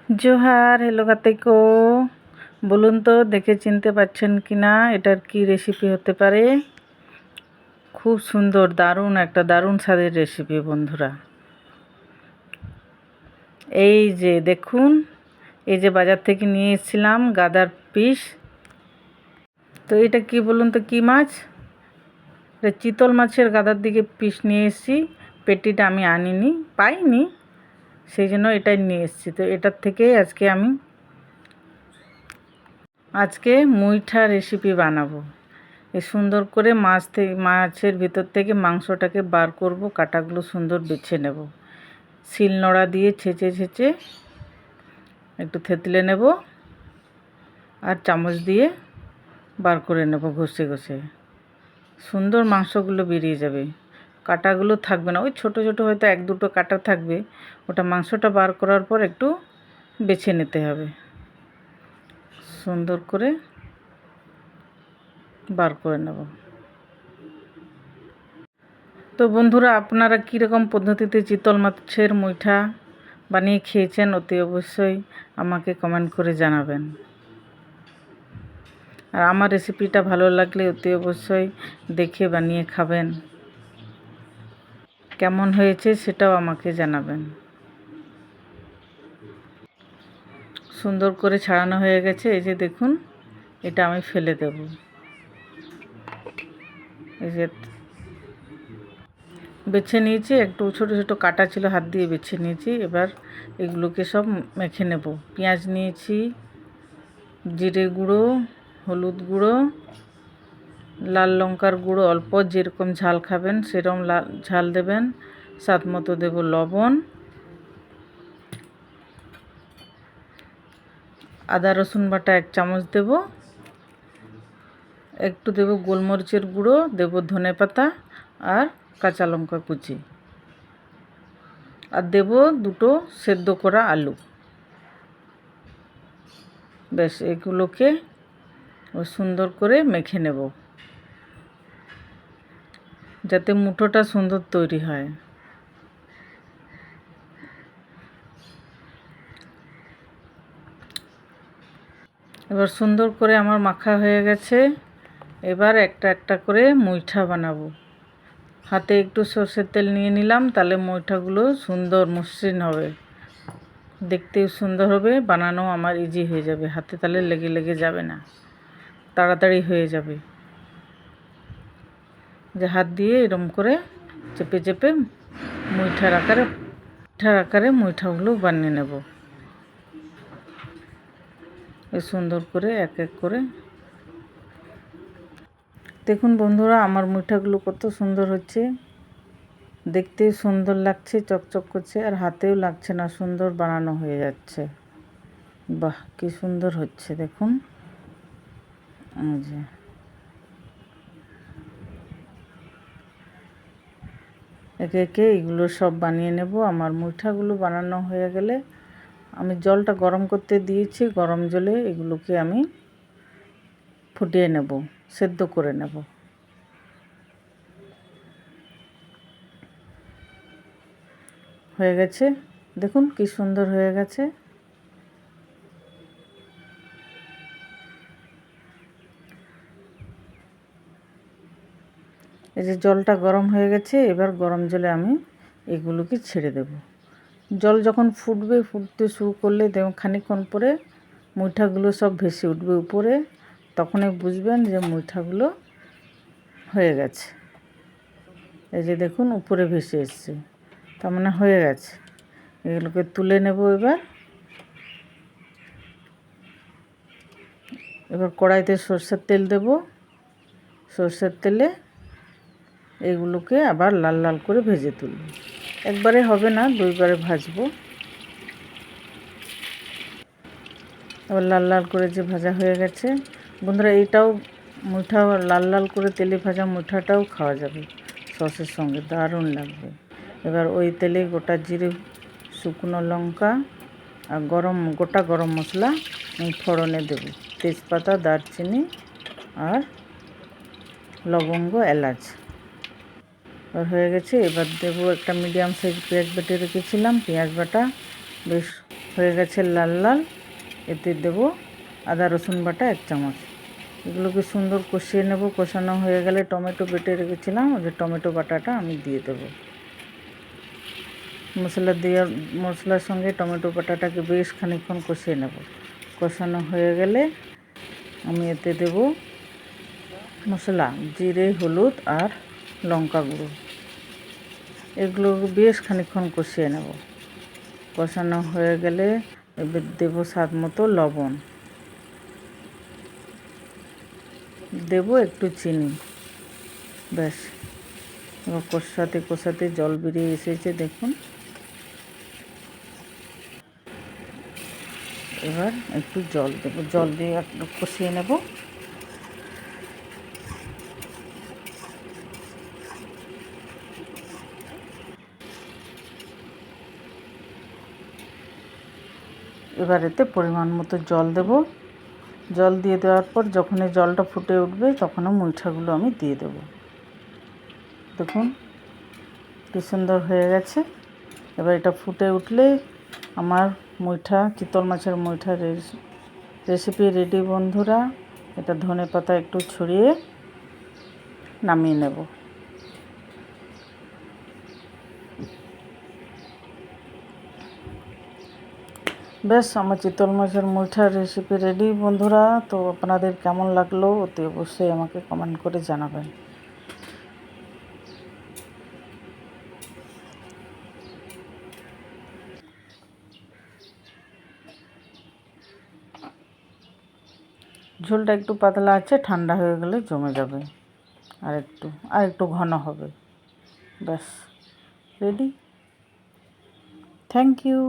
Johar, hello কার্তিকো। বলুন তো দেখে চিনতে পারছেন কি না, এটার কি রেসিপি হতে পারে? খুব সুন্দর, দারুণ স্বাদের রেসিপি বন্ধুরা। এই যে দেখুন, এই যে বাজার থেকে নিয়ে এসেছিলাম গাদার পিস। তো এটা কি বলুন তো, কি মাছ? এটা চিতল মাছের গাদার দিকে পিস নিয়ে এসেছি। পেটিটা আমি আনিনি, পাইনি, সেই জন্য এটাই নিয়ে এসেছি। তো এটার থেকেই আজকে মুইঠা রেসিপি বানাবো। এই সুন্দর করে মাছের ভিতর থেকে মাংসটাকে বার করব, কাটাগুলো সুন্দর বেছে নেব। শিলনোড়া দিয়ে ছেঁচে একটু থেতলে নেব, আর চামচ দিয়ে বার করে নেব ঘষে। সুন্দর মাংসগুলো বেরিয়ে যাবে, কাটাগুলো থাকবে না। ওই ছোট হয়তো এক দুটো কাটা থাকবে, ওটা মাংসটা বার করার পর একটু বেছে নিতে হবে। সুন্দর করে বার করে নেব। তো বন্ধুরা, আপনারা কীরকম পদ্ধতিতে চিতল মাছের মুইঠা বানিয়ে খেয়েছেন অতি অবশ্যই আমাকে কমেন্ট করে জানাবেন। আর আমার রেসিপিটা ভালো লাগলে অতি অবশ্যই দেখে বানিয়ে খাবেন। কেমন হয়েছে সেটাও আমাকে জানাবেন। সুন্দর করে ছাড়ানো হয়ে গেছে। এই যে দেখুন, এটা আমি ফেলে দেব। এই যে বেছে নিয়েছি, একটু ছোট কাটা ছিল, হাত দিয়ে বেছে নিয়েছি। এবার এগুলোকে সব মেখে নেব। পেঁয়াজ নিয়েছি, জিরে গুঁড়ো, হলুদ গুঁড়ো, লাল লঙ্কার গুঁড়ো অল্প, যেরকম ঝাল খাবেন সেরকম ঝাল দেবেন। স্বাদ মতো দেব লবণ, আদা রসুন বাটা 1 চামচ দেব, একটু দেব গোলমরিচের গুঁড়ো, দেব ধনেপাতা আর কাঁচা লঙ্কা কুচি, আর দেব 2টো সেদ্ধ করা আলু। বেশ, এগুলোকে সুন্দর করে মেখে নেব, যাতে মুঠোটা সুন্দর তৈরি হয়। এবার সুন্দর করে আমার মাখা হয়ে গেছে। এবার একটা করে মুইঠা বানাবো। হাতে একটু সরষের তেল নিয়ে নিলাম, তাহলে মুইঠাগুলো সুন্দর মসৃণ হবে, দেখতেও সুন্দর হবে, বানানো আমার ইজি হয়ে যাবে। হাতে তাহলে লেগে যাবে না, তাড়াতাড়ি হয়ে যাবে। যে হাত দিয়ে এরম করে চেপে মুইঠার আকারে মুইঠাগুলো বানিয়ে নেব। এই সুন্দর করে এক করে দেখুন বন্ধুরা, আমার মুইঠাগুলো কত সুন্দর হচ্ছে, দেখতেও সুন্দর লাগছে, চকচক করছে, আর হাতেও লাগছে না, সুন্দর বানানো হয়ে যাচ্ছে। বাহ, কি সুন্দর হচ্ছে দেখুন। যে একে এগুলো সব বানিয়ে নেব। আমার মুইঠাগুলো বানানো হয়ে গেলে আমি জলটা গরম করতে দিয়েছি, গরম জলে এগুলোকে আমি ফুটিয়ে নেব, সেদ্ধ করে নেব। হয়ে গেছে, দেখুন কি সুন্দর হয়ে গেছে। এই যে জলটা গরম হয়ে গেছে, এবার গরম জলে আমি এগুলোকে ছেড়ে দেব। জল যখন ফুটতে শুরু করলে দেখুন খানিকক্ষণ পরে মুইঠাগুলো সব ভেসে উঠবে উপরে, তখনই বুঝবেন যে মুইঠাগুলো হয়ে গেছে। এই যে দেখুন উপরে ভেসে এসছে, তার মানে হয়ে গেছে। এগুলোকে তুলে নেব। এবার কড়াইতে সরষের তেল দেব। সরষের তেলে এগুলোকে আবার লাল করে ভেজে তুলব। একবারে হবে না, 2বারে ভাজবো। আবার লাল করে যে ভাজা হয়ে গেছে বন্ধুরা, এইটাও মুইঠা লাল করে তেলে ভাজা মুইঠাটাও খাওয়া যাবে সসের সঙ্গে, দারুণ লাগবে। এবার ওই তেলে গোটা জিরে, শুকনো লঙ্কা আর গোটা গরম মশলা আমি ফোড়নে দেব। তেজপাতা, দারচিনি আর লবঙ্গ, এলাচ। হয়ে গেছে। এবার দেবো একটা মিডিয়াম সাইজ পেঁয়াজ বেটে রেখেছিলাম, পেঁয়াজ বাটা বেশ হয়ে গেছে লাল লাল। এতে দেব আদা রসুন বাটা 1 চামচ। এগুলোকে সুন্দর কষিয়ে নেব। কষানো হয়ে গেলে টমেটো বেটে রেখেছিলাম, ওই যে টমেটো বাটাটা আমি দিয়ে দেব। মশলার সঙ্গে টমেটো বাটাটাকে বেশ খানিকক্ষণ কষিয়ে নেব। কষানো হয়ে গেলে আমি এতে দেব মশলা, জিরে, হলুদ আর লঙ্কা গুঁড়ো। এগুলো বেশ খানিকক্ষণ কষিয়ে নেব। কষানো হয়ে গেলে এবার দেব স্বাদ মতো লবণ, দেব একটু চিনি। ব্যাস, এবার কষাতে কষাতে জল বেরিয়ে এসেছে দেখুন। এবার একটু জল দেব, জল দিয়ে একটু কষিয়ে নেব। এবার এতে পরিমাণ মতো জল দেব। জল দিয়ে দেওয়ার পর যখন এই জলটা ফুটে উঠবে তখনও মুইঠাগুলো আমি দিয়ে দেব। দেখুন কি সুন্দর হয়ে গেছে। এবার এটা ফুটে উঠলে আমার চিতল মাছের মুইঠা রেসিপি রেডি বন্ধুরা। এটা ধনেপাতা একটু ছড়িয়ে নামিয়ে নেব। বেশ, আমার চিতল মাছের মুইঠার রেসিপি রেডি বন্ধুরা। তো আপনাদের কেমন লাগলো অতি অবশ্যই আমাকে কমেন্ট করে জানাবেন। ঝোলটা একটু পাতলা আছে, ঠান্ডা হয়ে গেলে জমে যাবে, আর একটু ঘন হবে। ব্যাস রেডি। Thank you.